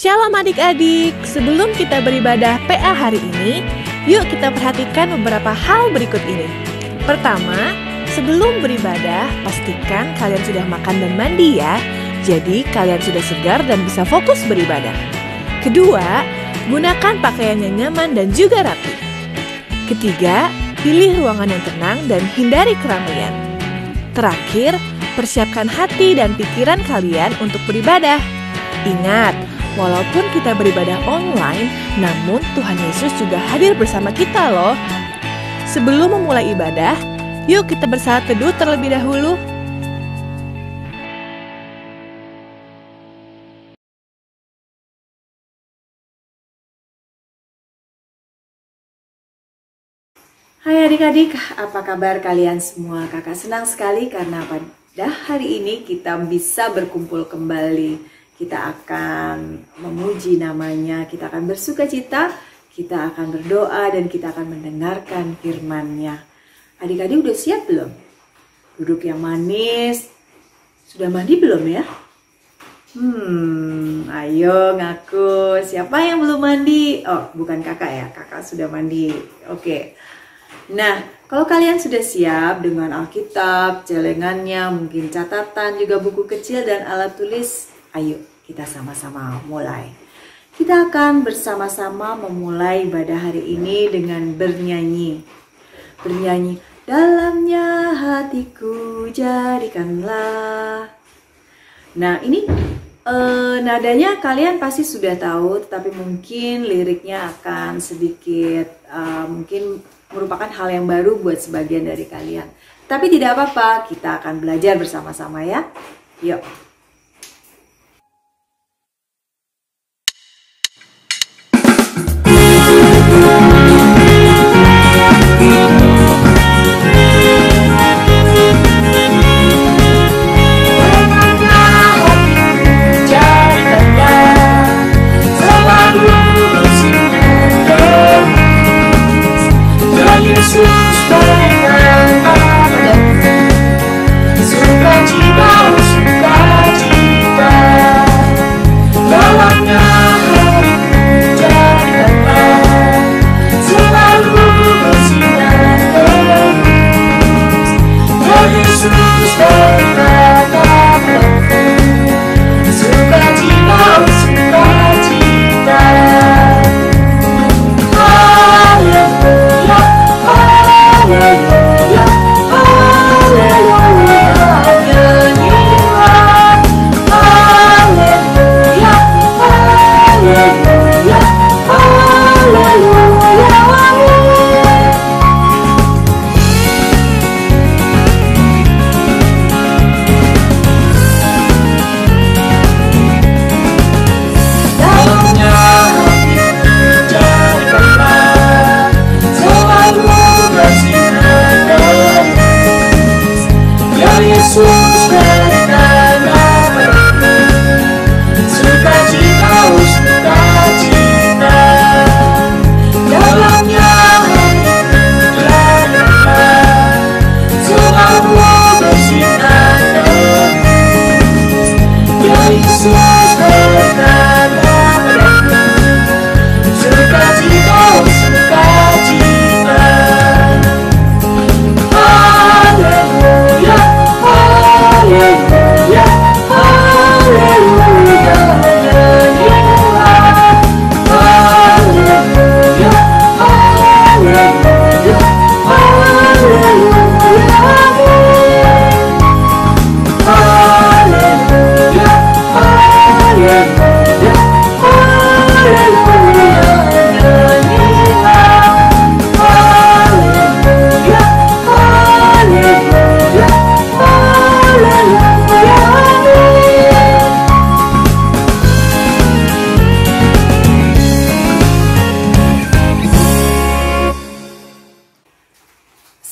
Shalom adik-adik, sebelum kita beribadah PA hari ini, yuk kita perhatikan beberapa hal berikut ini. Pertama, sebelum beribadah, pastikan kalian sudah makan dan mandi ya. Jadi kalian sudah segar dan bisa fokus beribadah. Kedua, gunakan pakaian yang nyaman dan juga rapi. Ketiga, pilih ruangan yang tenang dan hindari keramaian. Terakhir, persiapkan hati dan pikiran kalian untuk beribadah. Ingat, walaupun kita beribadah online, namun Tuhan Yesus juga hadir bersama kita loh. Sebelum memulai ibadah, yuk kita bersaat teduh terlebih dahulu. Hai adik-adik, apa kabar kalian semua? Kakak senang sekali karena pada hari ini kita bisa berkumpul kembali. Kita akan memuji namanya, kita akan bersuka cita, kita akan berdoa, dan kita akan mendengarkan firman-Nya. Adik-adik udah siap belum? Duduk yang manis. Sudah mandi belum ya? Ayo ngaku. Siapa yang belum mandi? Oh, bukan kakak ya, kakak sudah mandi. Oke. Nah, kalau kalian sudah siap dengan Alkitab, celengannya, mungkin catatan, juga buku kecil dan alat tulis, ayo kita sama-sama mulai. Kita akan bersama-sama memulai ibadah hari ini dengan bernyanyi. Bernyanyi, dalamnya hatiku jadikanlah. Nah, ini nadanya kalian pasti sudah tahu, tetapi mungkin liriknya akan sedikit mungkin merupakan hal yang baru buat sebagian dari kalian. Tapi tidak apa-apa, kita akan belajar bersama-sama ya. Yuk.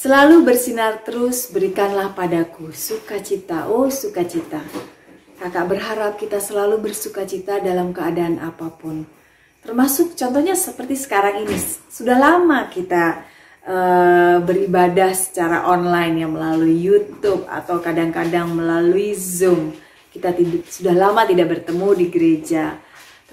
Selalu bersinar terus, berikanlah padaku sukacita, oh sukacita. Kakak berharap kita selalu bersukacita dalam keadaan apapun. Termasuk contohnya seperti sekarang ini. Sudah lama kita beribadah secara online ya, melalui YouTube atau kadang-kadang melalui Zoom. Kita sudah lama tidak bertemu di gereja.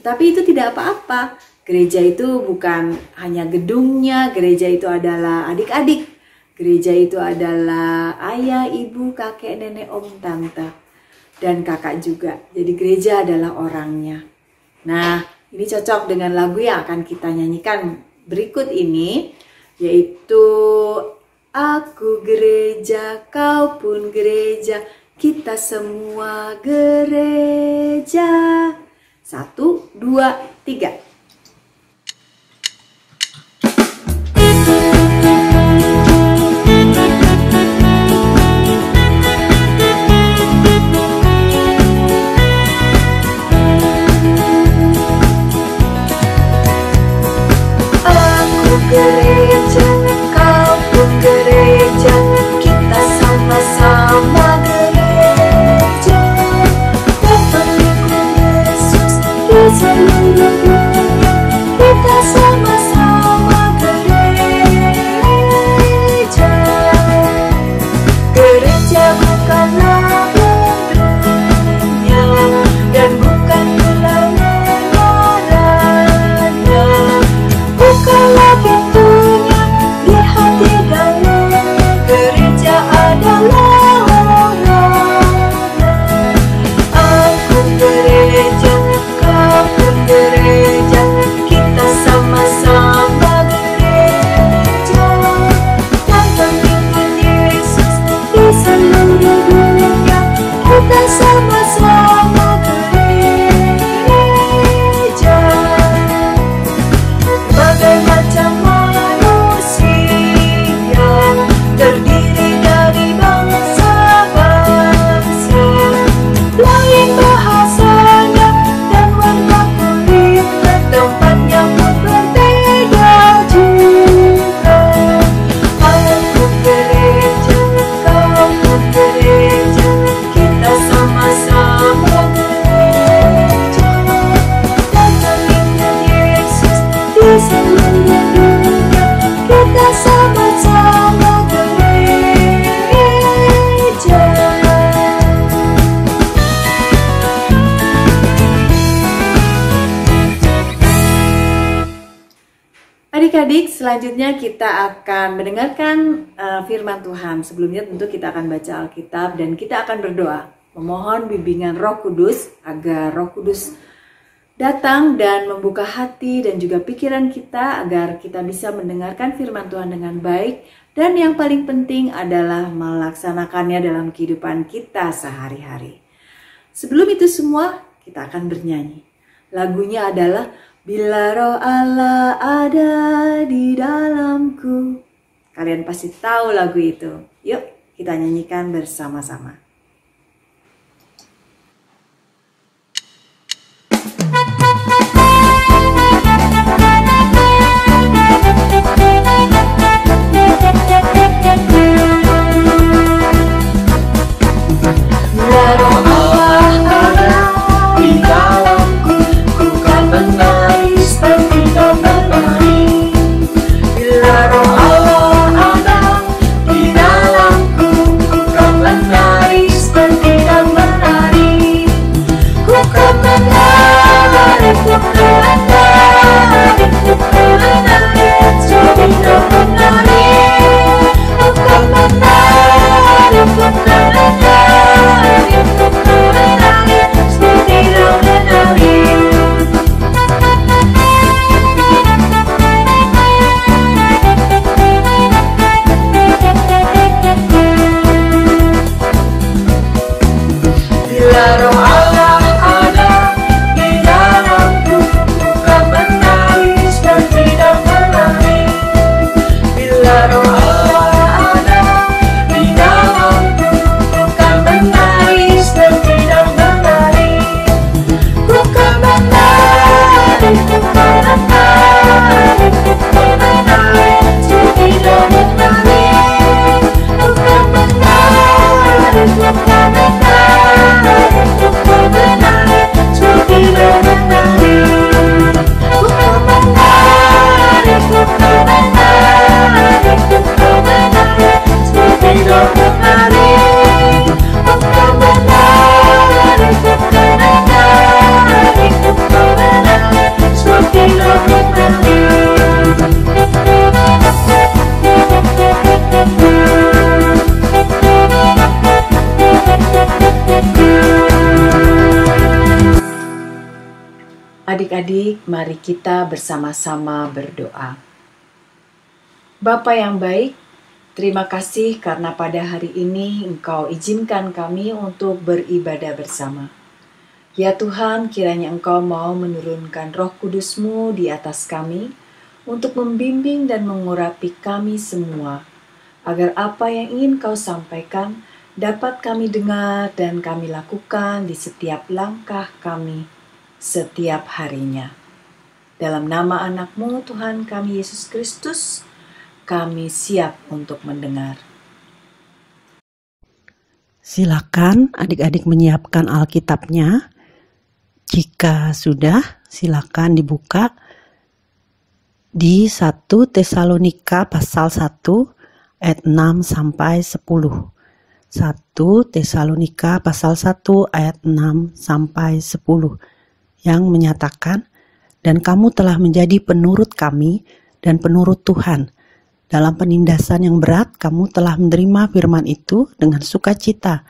Tetapi itu tidak apa-apa. Gereja itu bukan hanya gedungnya, gereja itu adalah adik-adik. Gereja itu adalah ayah, ibu, kakek, nenek, om, tante, dan kakak juga. Jadi gereja adalah orangnya. Nah, ini cocok dengan lagu yang akan kita nyanyikan berikut ini, yaitu Aku gereja, kau pun gereja, kita semua gereja. 1, 2, 3. Gereja, kau pun gereja, kita sama-sama gereja. Dan pengikut Yesus di seluruh dunia, kita sama-sama gereja. Gereja bukanlah gedungnya dan bukan gelar-gelarnya, bukanlah pintunya di hati dalam. Gereja adalah orangnya. Aku gereja, kau pun gereja, kita sama-sama gereja. Dan pengikut Yesus di seluruh dunia, kita sama-sama gereja. Berbagai macam manusia, terdiri dari bangsa-bangsa, lain bahasanya dan warna kulit, tempatnya pun berbeda juga. Aku gereja, kau pun gereja, kita sama-sama gereja. Dan pengikut Yesus di seluruh dunia, kita sama-sama gereja. Adik-adik, selanjutnya kita akan mendengarkan firman Tuhan. Sebelumnya tentu kita akan baca Alkitab dan kita akan berdoa, memohon bimbingan Roh Kudus agar Roh Kudus datang dan membuka hati dan juga pikiran kita agar kita bisa mendengarkan firman Tuhan dengan baik, dan yang paling penting adalah melaksanakannya dalam kehidupan kita sehari-hari. Sebelum itu semua, kita akan bernyanyi. Lagunya adalah Bila Roh Allah ada di dalamku. Kalian pasti tahu lagu itu. Yuk kita nyanyikan bersama-sama. Bila Roh Allah ada di dalamku, ku kan menari seperti menari. Bila Roh Allah ada di dalamku, ku kan menari Adik-adik, mari kita bersama-sama berdoa. Bapa yang baik, terima kasih karena pada hari ini Engkau izinkan kami untuk beribadah bersama. Ya Tuhan, kiranya Engkau mau menurunkan Roh Kudus-Mu di atas kami untuk membimbing dan mengurapi kami semua, agar apa yang ingin Kau sampaikan dapat kami dengar dan kami lakukan di setiap langkah kami, setiap harinya. Dalam nama anak-Mu Tuhan kami Yesus Kristus, kami siap untuk mendengar. Silakan adik-adik menyiapkan Alkitabnya. Jika sudah, silakan dibuka di 1 Tesalonika pasal 1 ayat 6 sampai 10. 1 Tesalonika pasal 1 ayat 6 sampai 10 yang menyatakan, "Dan kamu telah menjadi penurut kami dan penurut Tuhan. Dalam penindasan yang berat, kamu telah menerima firman itu dengan sukacita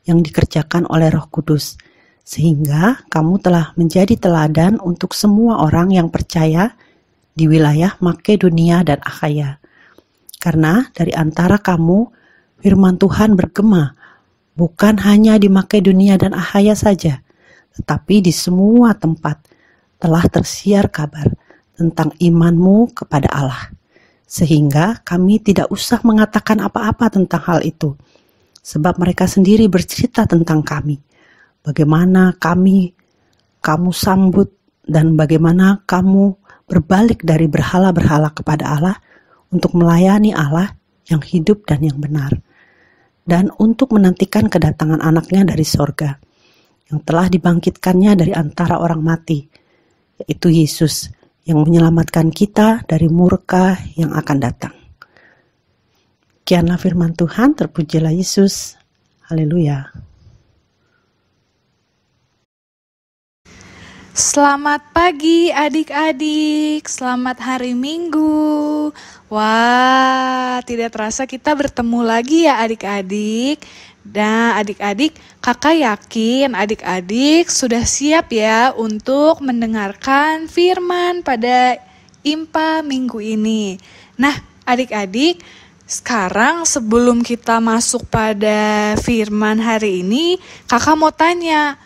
yang dikerjakan oleh Roh Kudus, sehingga kamu telah menjadi teladan untuk semua orang yang percaya di wilayah Makedonia dan Akhaya. Karena dari antara kamu, firman Tuhan bergema, bukan hanya di Makedonia dan Akhaya saja, tetapi di semua tempat telah tersiar kabar tentang imanmu kepada Allah. Sehingga kami tidak usah mengatakan apa-apa tentang hal itu, sebab mereka sendiri bercerita tentang kami, bagaimana kamu sambut dan bagaimana kamu berbalik dari berhala-berhala kepada Allah untuk melayani Allah yang hidup dan yang benar, dan untuk menantikan kedatangan anaknya dari sorga, yang telah dibangkitkannya dari antara orang mati, yaitu Yesus, yang menyelamatkan kita dari murka yang akan datang." Kianlah firman Tuhan, terpujilah Yesus. Haleluya. Selamat pagi adik-adik, selamat hari Minggu. Wah, tidak terasa kita bertemu lagi ya adik-adik. Dan adik-adik, kakak yakin adik-adik sudah siap ya untuk mendengarkan firman pada IMPA minggu ini. Nah adik-adik, sekarang sebelum kita masuk pada firman hari ini, kakak mau tanya,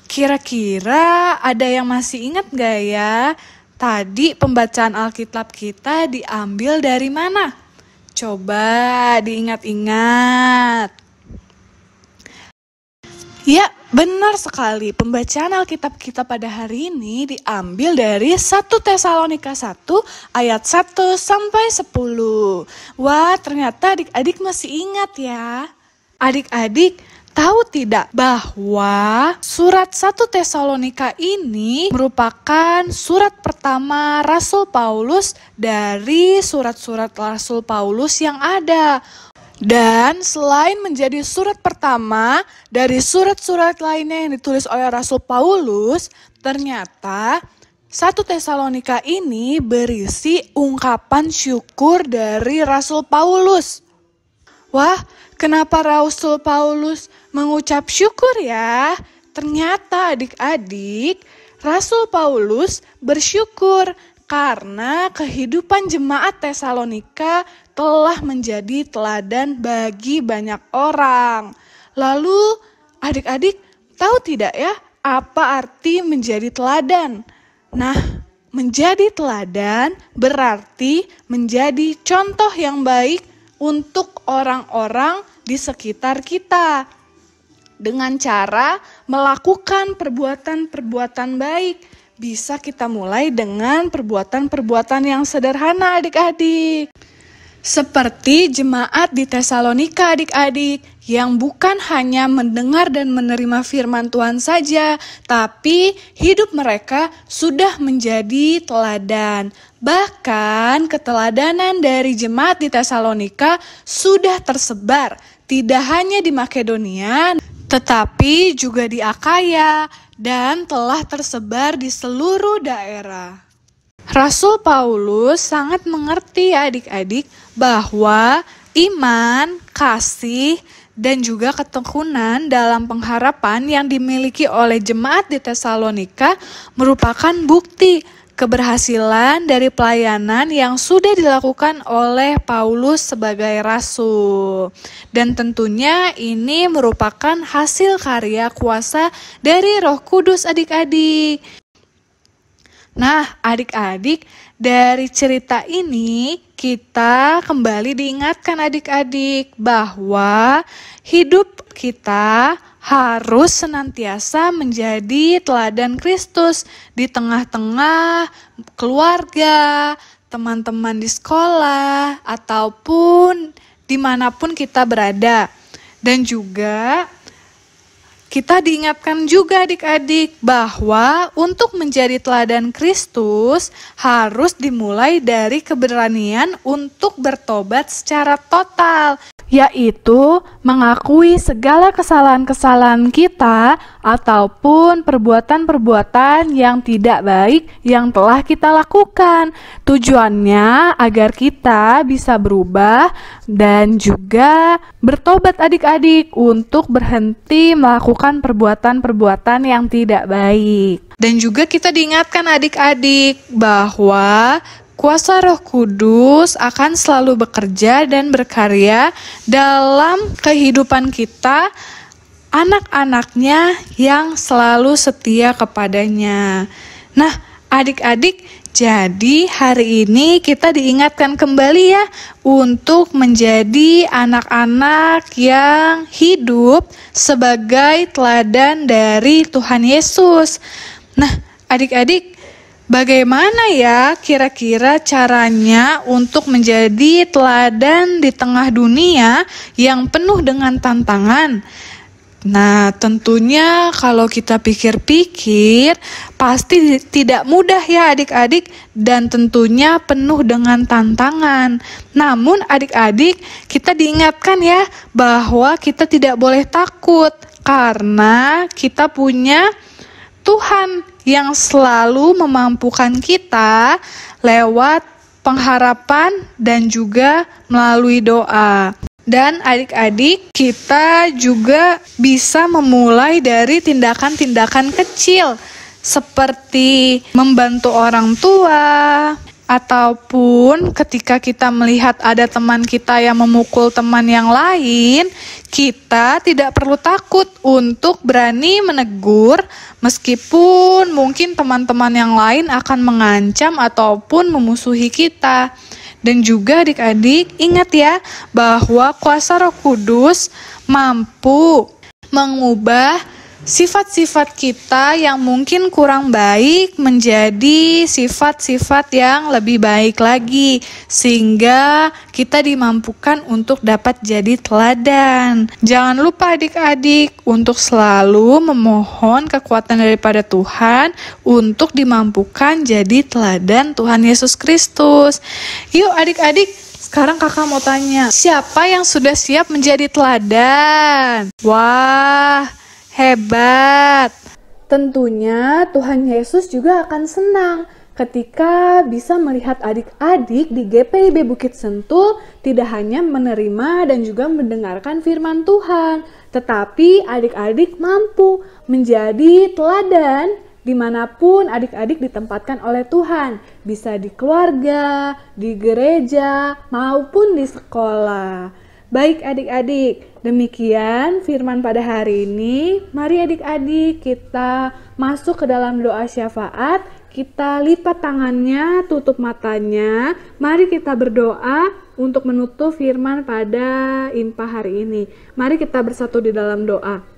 kira-kira ada yang masih ingat gak ya? Tadi pembacaan Alkitab kita diambil dari mana? Coba diingat-ingat. Ya, benar sekali. Pembacaan Alkitab kita pada hari ini diambil dari 1 Tesalonika 1 ayat 1 sampai 10. Wah, ternyata adik-adik masih ingat ya. Adik-adik, tahu tidak bahwa surat 1 Tesalonika ini merupakan surat pertama Rasul Paulus dari surat-surat Rasul Paulus yang ada. Dan selain menjadi surat pertama dari surat-surat lainnya yang ditulis oleh Rasul Paulus, ternyata 1 Tesalonika ini berisi ungkapan syukur dari Rasul Paulus. Wah, kenapa Rasul Paulus mengucap syukur ya? Ternyata adik-adik, Rasul Paulus bersyukur karena kehidupan jemaat Tesalonika telah menjadi teladan bagi banyak orang. Lalu adik-adik tahu tidak ya apa arti menjadi teladan? Nah, menjadi teladan berarti menjadi contoh yang baik untuk orang-orang di sekitar kita dengan cara melakukan perbuatan-perbuatan baik. Bisa kita mulai dengan perbuatan-perbuatan yang sederhana adik-adik. Seperti jemaat di Tesalonika adik-adik, yang bukan hanya mendengar dan menerima firman Tuhan saja, tapi hidup mereka sudah menjadi teladan. Bahkan keteladanan dari jemaat di Tesalonika sudah tersebar, tidak hanya di Makedonia, tetapi juga di Akhaya, dan telah tersebar di seluruh daerah. Rasul Paulus sangat mengerti adik-adik bahwa iman, kasih, dan juga ketekunan dalam pengharapan yang dimiliki oleh jemaat di Tesalonika merupakan bukti keberhasilan dari pelayanan yang sudah dilakukan oleh Paulus sebagai rasul. Dan tentunya ini merupakan hasil karya kuasa dari Roh Kudus adik-adik. Nah, adik-adik, dari cerita ini kita kembali diingatkan adik-adik bahwa hidup kita harus senantiasa menjadi teladan Kristus di tengah-tengah keluarga, teman-teman di sekolah, ataupun dimanapun kita berada. Dan juga kita diingatkan juga adik-adik bahwa untuk menjadi teladan Kristus harus dimulai dari keberanian untuk bertobat secara total, yaitu mengakui segala kesalahan-kesalahan kita ataupun perbuatan-perbuatan yang tidak baik yang telah kita lakukan. Tujuannya agar kita bisa berubah dan juga bertobat adik-adik untuk berhenti melakukan perbuatan-perbuatan yang tidak baik. Dan juga kita diingatkan adik-adik bahwa kuasa Roh Kudus akan selalu bekerja dan berkarya dalam kehidupan kita, anak-anaknya yang selalu setia kepadanya. Nah, adik-adik, jadi hari ini kita diingatkan kembali ya untuk menjadi anak-anak yang hidup sebagai teladan dari Tuhan Yesus. Nah, adik-adik, bagaimana ya kira-kira caranya untuk menjadi teladan di tengah dunia yang penuh dengan tantangan? Nah, tentunya kalau kita pikir-pikir pasti tidak mudah ya adik-adik, dan tentunya penuh dengan tantangan. Namun adik-adik, kita diingatkan ya bahwa kita tidak boleh takut karena kita punya Tuhan yang selalu memampukan kita lewat pengharapan dan juga melalui doa. Dan adik-adik, kita juga bisa memulai dari tindakan-tindakan kecil seperti membantu orang tua, ataupun ketika kita melihat ada teman kita yang memukul teman yang lain, kita tidak perlu takut untuk berani menegur meskipun mungkin teman-teman yang lain akan mengancam ataupun memusuhi kita. Dan juga adik-adik, ingat ya bahwa kuasa Roh Kudus mampu mengubah sifat-sifat kita yang mungkin kurang baik menjadi sifat-sifat yang lebih baik lagi, sehingga kita dimampukan untuk dapat jadi teladan. Jangan lupa adik-adik untuk selalu memohon kekuatan daripada Tuhan untuk dimampukan jadi teladan Tuhan Yesus Kristus. Yuk adik-adik, sekarang kakak mau tanya, siapa yang sudah siap menjadi teladan? Wah, hebat. Tentunya Tuhan Yesus juga akan senang ketika bisa melihat adik-adik di GPIB Bukit Sentul tidak hanya menerima dan juga mendengarkan firman Tuhan, tetapi adik-adik mampu menjadi teladan dimanapun adik-adik ditempatkan oleh Tuhan, bisa di keluarga, di gereja, maupun di sekolah. Baik adik-adik, demikian firman pada hari ini. Mari adik-adik kita masuk ke dalam doa syafaat. Kita lipat tangannya, tutup matanya. Mari kita berdoa untuk menutup firman pada IMPA hari ini. Mari kita bersatu di dalam doa.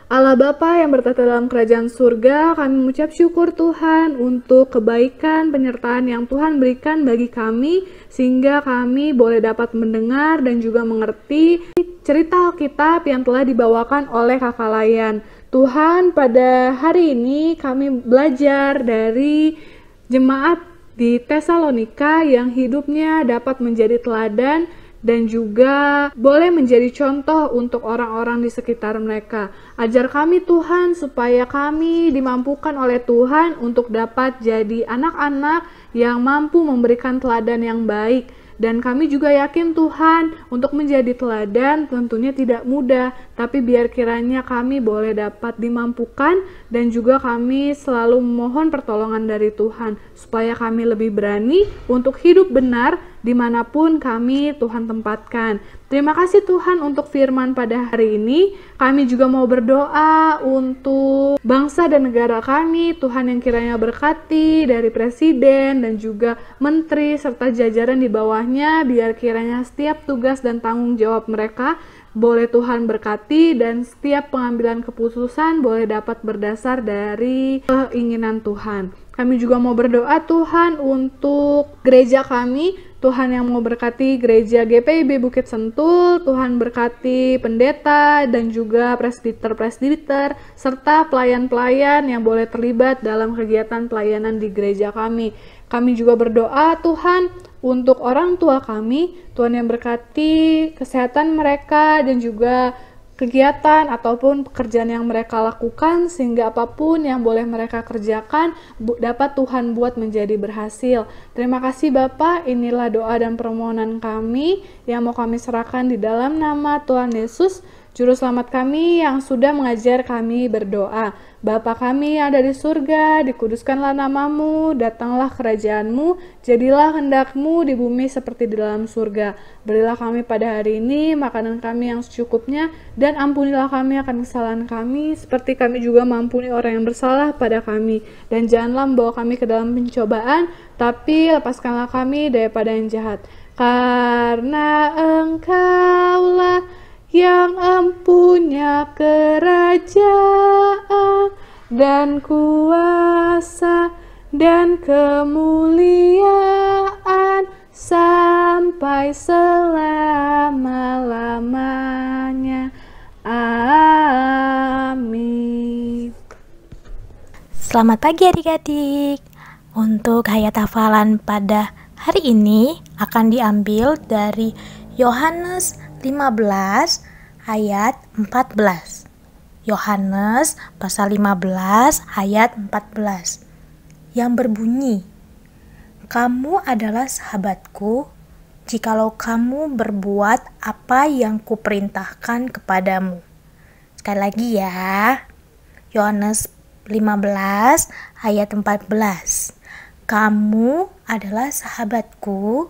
Allah Bapa yang bertata dalam kerajaan surga, kami mengucap syukur Tuhan untuk kebaikan penyertaan yang Tuhan berikan bagi kami, sehingga kami boleh dapat mendengar dan juga mengerti cerita Alkitab yang telah dibawakan oleh Kakak Layan. Tuhan, pada hari ini kami belajar dari jemaat di Tesalonika yang hidupnya dapat menjadi teladan dan juga boleh menjadi contoh untuk orang-orang di sekitar mereka. Ajar kami Tuhan supaya kami dimampukan oleh Tuhan untuk dapat jadi anak-anak yang mampu memberikan teladan yang baik. Dan kami juga yakin Tuhan, untuk menjadi teladan tentunya tidak mudah, tapi biar kiranya kami boleh dapat dimampukan dan juga kami selalu memohon pertolongan dari Tuhan, supaya kami lebih berani untuk hidup benar dimanapun kami Tuhan tempatkan. Terima kasih Tuhan untuk firman pada hari ini. Kami juga mau berdoa untuk bangsa dan negara kami, Tuhan yang kiranya berkati dari presiden dan juga menteri serta jajaran di bawahnya, biar kiranya setiap tugas dan tanggung jawab mereka boleh Tuhan berkati dan setiap pengambilan keputusan boleh dapat berdasar dari keinginan Tuhan. Kami juga mau berdoa Tuhan untuk gereja kami, Tuhan yang mau berkati gereja GPIB Bukit Sentul, Tuhan berkati pendeta dan juga presbiter-presbiter serta pelayan-pelayan yang boleh terlibat dalam kegiatan pelayanan di gereja kami. Kami juga berdoa Tuhan untuk orang tua kami, Tuhan yang berkati kesehatan mereka dan juga kegiatan ataupun pekerjaan yang mereka lakukan, sehingga apapun yang boleh mereka kerjakan dapat Tuhan buat menjadi berhasil. Terima kasih Bapak, inilah doa dan permohonan kami yang mau kami serahkan di dalam nama Tuhan Yesus, Juru Selamat kami yang sudah mengajar kami berdoa. Bapa kami yang ada di surga, dikuduskanlah namamu, datanglah kerajaanmu, jadilah kehendak-mu di bumi seperti di dalam surga. Berilah kami pada hari ini makanan kami yang secukupnya, dan ampunilah kami akan kesalahan kami, seperti kami juga mengampuni orang yang bersalah pada kami. Dan janganlah membawa kami ke dalam pencobaan, tapi lepaskanlah kami daripada yang jahat. Karena Engkaulah yang empunya kerajaan dan kuasa dan kemuliaan sampai selama-lamanya. Amin. Selamat pagi adik-adik. Untuk hayat hafalan pada hari ini akan diambil dari Yohanes 15 ayat 14. Yohanes pasal 15 ayat 14 yang berbunyi, "Kamu adalah sahabatku jikalau kamu berbuat apa yang kuperintahkan kepadamu." Sekali lagi ya. Yohanes 15 ayat 14. "Kamu adalah sahabatku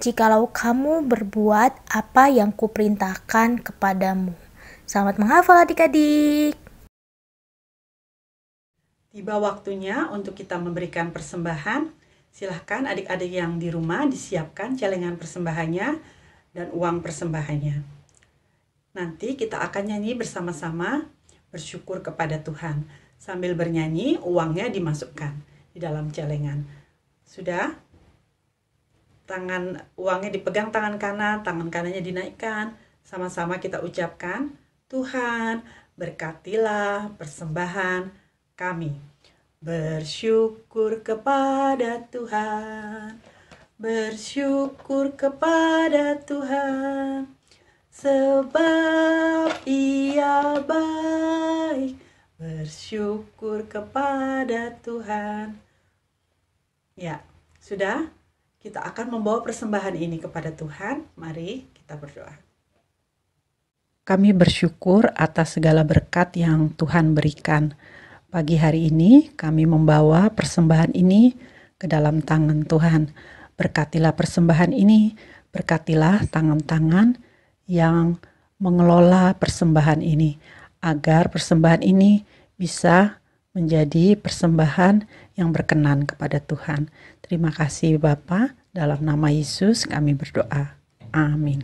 jikalau kamu berbuat apa yang kuperintahkan kepadamu." Selamat menghafal adik-adik. Tiba waktunya untuk kita memberikan persembahan. Silahkan adik-adik yang di rumah disiapkan celengan persembahannya dan uang persembahannya. Nanti kita akan nyanyi bersama-sama bersyukur kepada Tuhan. Sambil bernyanyi, uangnya dimasukkan di dalam celengan. Sudah? Uangnya dipegang tangan kanannya dinaikkan. Sama-sama kita ucapkan, Tuhan berkatilah persembahan kami. Bersyukur kepada Tuhan, bersyukur kepada Tuhan, sebab Ia baik. Bersyukur kepada Tuhan. Ya, sudah? Kita akan membawa persembahan ini kepada Tuhan. Mari kita berdoa. Kami bersyukur atas segala berkat yang Tuhan berikan. Pagi hari ini kami membawa persembahan ini ke dalam tangan Tuhan. Berkatilah persembahan ini, berkatilah tangan-tangan yang mengelola persembahan ini, agar persembahan ini bisa menjadi persembahan yang berkenan kepada Tuhan. Terima kasih Bapa, dalam nama Yesus kami berdoa. Amin.